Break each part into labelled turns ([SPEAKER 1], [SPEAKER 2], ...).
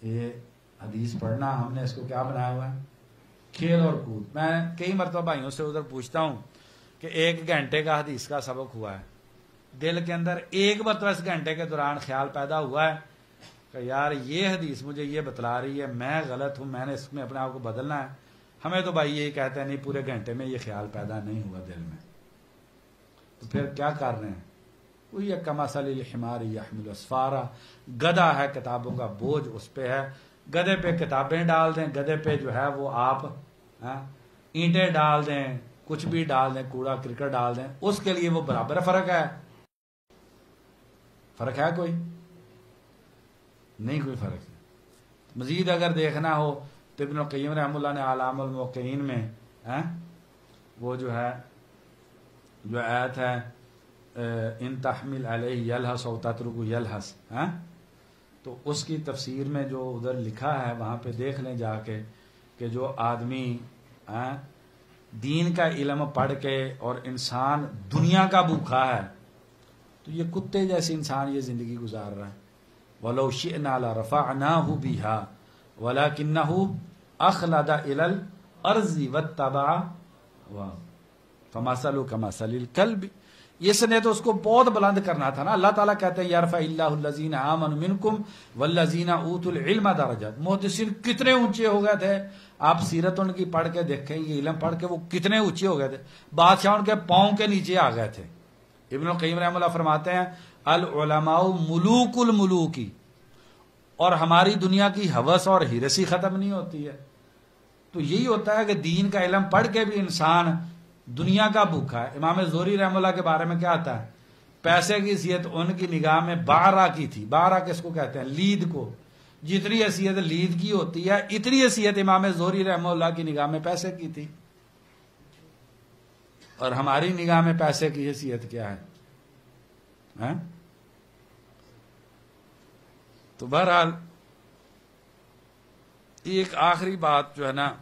[SPEAKER 1] یہ حدیث پڑھنا ہم نے اس کو کیا بنایا ہوا ہے؟ کھیل اور کود. میں کئی مرتبہ بھائیوں سے ادھر پوچھتا ہوں کہ 1 گھنٹے کا حدیث کا سبق ہوا ہے، دل کے اندر ایک مرتبہ اس گھنٹے کے دوران خیال پیدا ہوا ہے کہ یار یہ حدیث مجھے یہ بتلا رہی ہے، میں غلط ہوں، میں نے اس میں اپنے آپ کو بدلنا ہے. ہمیں تو بھائی یہی کہتے ہیں نہیں پورے گھنٹے میں یہ خیال پیدا نہیں ہوا دل میں، تو پھر کیا کر رہے ہیں؟ وہی کمثل الحمار یحمل اسفارا، گدھا ہے کتابوں کا بوجھ اس پہ ہے، گدھے پہ کتابیں ڈال دیں، گدھے پہ جو ہے وہ آپ اینٹیں ڈال دیں، کچھ بھی ڈال دیں، کوڑا کرکٹ ڈال دیں، اس کے لیے وہ برابر فرق ہے؟ فرق ہے کوئی؟ نہیں کوئی فرق ہے. مزید اگر دیکھنا ہو تو ابن القیم رحمہ اللہ نے اعلام الموقعین میں وہ جو ہے جو آیت ہے ان تحمل علیہ یلحس او تترکہ یلحس، تو اس کی تفسیر میں جو ادھر لکھا ہے وہاں پہ دیکھ لیں جا کے کہ جو آدمی دین کا علم پڑھ کے اور انسان دنیا کا بھوکا ہے تو یہ کتے جیسے انسان یہ زندگی گزار رہا ہے. وَلَوْ شِئْنَا لَرَفَعْنَاهُ بِهَا وَلَكِنَّهُ أَخْلَدَ إِلَى الْأَرْضِ وَاتَّبَعَ هَوَاهُ فَمَثَلُهُ كَمَثَلِ الْكَلْبِ. اس نے تو اس کو بہت بلند کرنا تھا نا. اللہ تعالیٰ کہتے ہیں یرفع اللہ الذین آمنوا منکم والذین اوتوا العلم درجات. محدثین کتنے اونچے ہو گئے تھے، آپ سیرت ان کی پڑھ کے دیکھیں، یہ علم پڑھ کے وہ کتنے اونچے ہو گئے تھے، بادشاہ ان کے پاؤں کے نیچے آ گئے تھے. ابن القیم رحمہ اللہ فرماتے ہیں العلماء ملوک الملوکی، اور ہماری دنیا کی ہوس اور ہرسی ختم نہیں ہوتی ہے. تو یہی ہوتا ہے کہ دین کا علم پڑھ کے بھی انسان دنیا کا بھوکا ہے. امام زہری رحمہ اللہ کے بارے میں کیا آتا ہے؟ پیسے کی حیثیت ان کی نگاہ میں بارہ کی تھی. بارہ کس کو کہتے ہیں؟ لید کو. جتنی حیثیت لید کی ہوتی ہے اتنی حیثیت امام زہری رحمہ اللہ کی نگاہ میں پیسے کی تھی. اور ہماری نگاہ میں پیسے کی حیثیت کیا ہے؟ تو بہرحال ایک آخری بات جو ہے نا،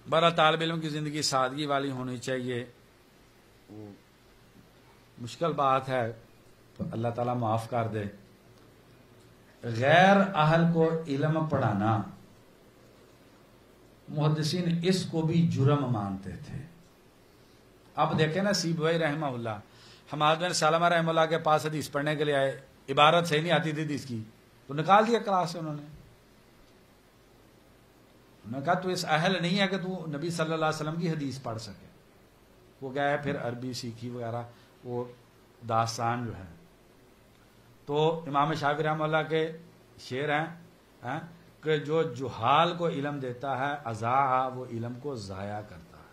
[SPEAKER 1] بہرحال طالب علم کی زندگی سادگی والی ہونی چاہیے. وہ مشکل بات ہے تو اللہ تعالیٰ معاف کر دے. غیر اہل کو علم پڑھانا محدثین اس کو بھی جرم مانتے تھے. اب دیکھیں نا سیبوئی رحمہ اللہ حماد بن سلمہ رحمہ اللہ کے پاس حدیث پڑھنے کے لیے آئے، عبارت صحیح نہیں آتی تھی حدیث کی تو نکال دیا کلاس سے. انہوں نے کہا تو اس اہل نہیں ہے کہ تو نبی صلی اللہ علیہ وسلم کی حدیث پڑھ سکے. وہ گئے پھر عربی سیکھی وغیرہ، وہ داستان جو ہے. تو امام شافعی رحمہ اللہ کے شعر ہیں کہ جو جہال کو علم دیتا ہے اضاع، وہ علم کو ضائع کرتا ہے.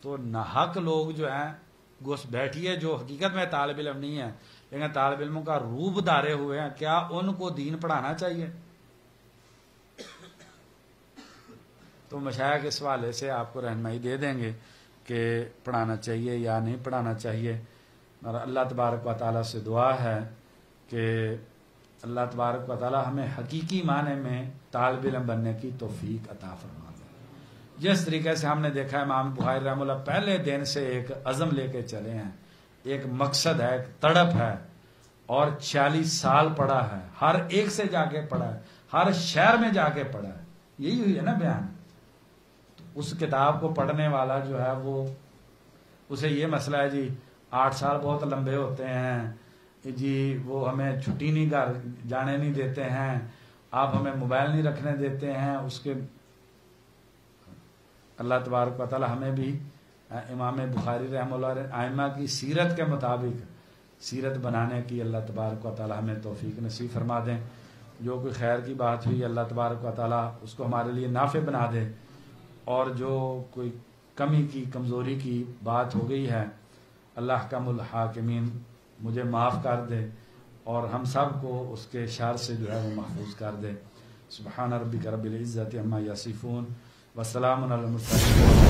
[SPEAKER 1] تو ناحق لوگ جو ہیں گھس بیٹھیے جو حقیقت میں طالب علم نہیں ہے لیکن طالب علموں کا روپ دھارے ہوئے ہیں، کیا ان کو دین پڑھانا چاہیے؟ تو مشائخ اس حوالے سے آپ کو رہنمائی دے دیں گے کہ پڑھانا چاہیے یا نہیں پڑھانا چاہیے. اور اللہ تبارک و تعالیٰ سے دعا ہے کہ اللہ تبارک و تعالیٰ ہمیں حقیقی معنی میں طالب علم بننے کی توفیق عطا فرما دے. جس طریقے سے ہم نے دیکھا ہے امام بخاری رحمہ اللہ پہلے دن سے ایک عزم لے کے چلے ہیں، ایک مقصد ہے، ایک تڑپ ہے، اور 40 سال پڑھا ہے، ہر ایک سے جا کے پڑھا ہے، ہر شہر میں جا کے پڑھا ہے. یہی ہوئی ہے نا بیان. اس کتاب کو پڑھنے والا جو ہے وہ اسے یہ مسئلہ ہے جی 8 سال بہت لمبے ہوتے ہیں جی، وہ ہمیں چھٹی نہیں گھر جانے نہیں دیتے ہیں، آپ ہمیں موبائل نہیں رکھنے دیتے ہیں. اس کے اللہ تبارک و تعالی ہمیں بھی امام بخاری رحمہ اللہ ائمہ کی سیرت کے مطابق سیرت بنانے کی اللہ تبارک و تعالی ہمیں توفیق نصیب فرما دیں. جو کوئی خیر کی بات ہوئی اللہ تبارک و تعالی اس کو ہمارے لیے نافع بنا دے، اور جو کوئی کمی کی کمزوری کی بات ہو گئی ہے اللہ احکم الحاکمین مجھے معاف کر دے اور ہم سب کو اس کے شر سے جو ہے وہ محفوظ کر دے. سبحان ربک رب العزت عما یصفون وسلام علی المرسلین.